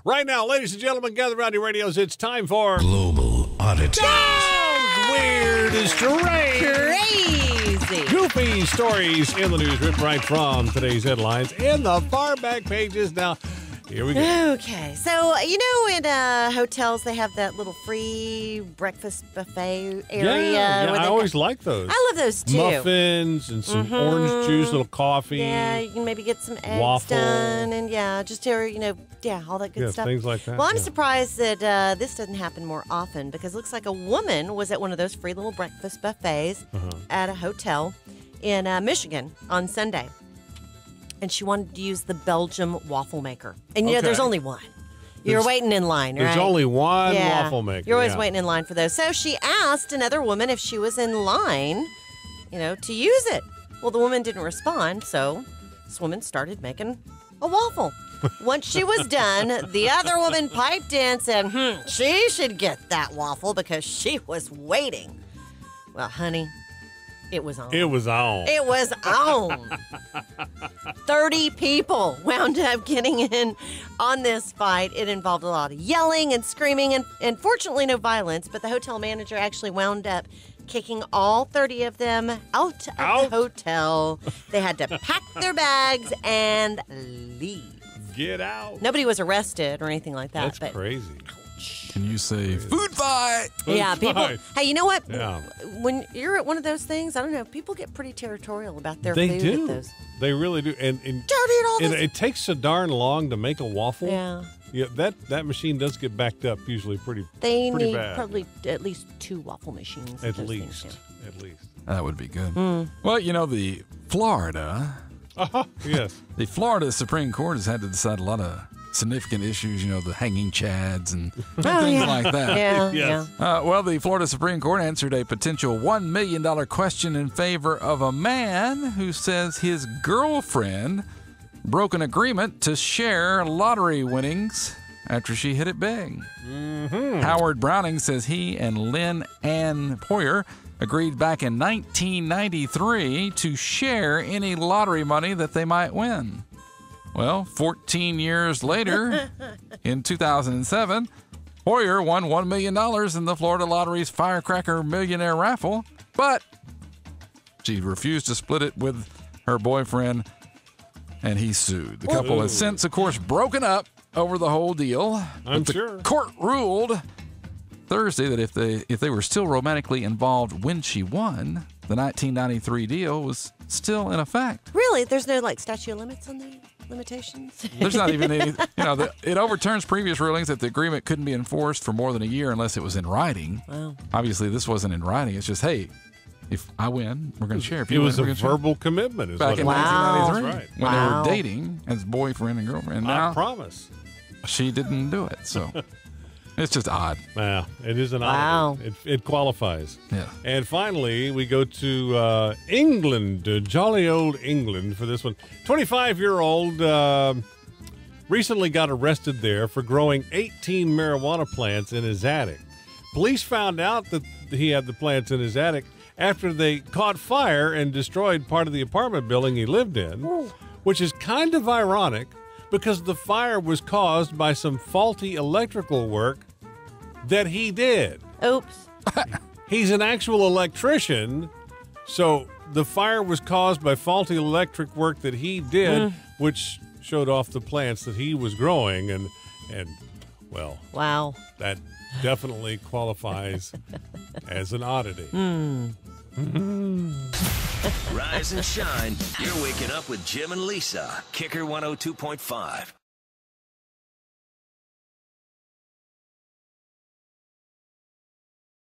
Right now, ladies and gentlemen, gather around your radios. It's time for Global Oddities. Weird, strange, Crazy, goofy stories in the news, ripped right from today's headlines in the far back pages. Now, here we go. Okay, so you know in hotels they have that little free breakfast buffet area. Yeah, where I always like those. I love those too. Muffins and some orange juice, little coffee. Yeah, you can maybe get some eggs waffle. done, and just all that good stuff. Things like that. Well, I'm surprised that this doesn't happen more often because it looks like a woman was at one of those free little breakfast buffets at a hotel in Michigan on Sunday. And she wanted to use the Belgium waffle maker. And, there's only one. You're waiting in line, right? There's only one waffle maker. You're always waiting in line for those. So she asked another woman if she was in line, to use it. Well, the woman didn't respond, so this woman started making a waffle. Once she was done, the other woman piped in and said, she should get that waffle because she was waiting. Well, honey, it was on. It was on. It was on. 30 people wound up getting in on this fight. It involved a lot of yelling and screaming and fortunately no violence, but the hotel manager actually wound up kicking all 30 of them out of the hotel. They had to pack their bags and leave. Get out. Nobody was arrested or anything like that. That's crazy. Can you say food fight? People. Hey, you know what? Yeah. When you're at one of those things, I don't know. People get pretty territorial about their They food. do. At those. They really do. And Don't eat all this. it takes so darn long to make a waffle. Yeah. Yeah, that machine does get backed up usually pretty They pretty need bad. probably at least 2 waffle machines. At those least. things, At least. That would be good. Well, the Florida Yes. The Florida Supreme Court has had to decide a lot of significant issues, the hanging chads and things like that. Yeah, Yes. Well, the Florida Supreme Court answered a potential $1 million question in favor of a man who says his girlfriend broke an agreement to share lottery winnings after she hit it big. Howard Browning says he and Lynn Ann Poyer agreed back in 1993 to share any lottery money that they might win. Well, 14 years later, in 2007, Poyer won $1 million in the Florida Lottery's Firecracker Millionaire Raffle, but she refused to split it with her boyfriend, and he sued. The couple has since, of course, broken up over the whole deal. I'm but sure. The court ruled Thursday that if they were still romantically involved when she won, the 1993 deal was still in effect. Really? There's no statute of limits on the limitations? There's not even any, it overturns previous rulings that the agreement couldn't be enforced for more than a year unless it was in writing. Wow. Obviously, this wasn't in writing. It's just, hey, if I win, we're going to share. If It you was win, a we're gonna verbal commitment. Is share. what Back it in was. 1993, That's right. when they Wow. were dating as boyfriend and girlfriend. And I now promise. she didn't do it. So it's just odd. Yeah, it is an Wow. oddity. It qualifies. Yeah. And finally, we go to England, jolly old England for this one. 25-year-old recently got arrested there for growing 18 marijuana plants in his attic. Police found out that he had the plants in his attic after they caught fire and destroyed part of the apartment building he lived in, which is kind of ironic because the fire was caused by some faulty electrical work that he did. Oops. He's an actual electrician, so the fire was caused by faulty electric work that he did, which showed off the plants that he was growing, and well, Wow. that definitely qualifies as an oddity. Rise and shine. You're waking up with Jim and Lisa. Kicker 102.5.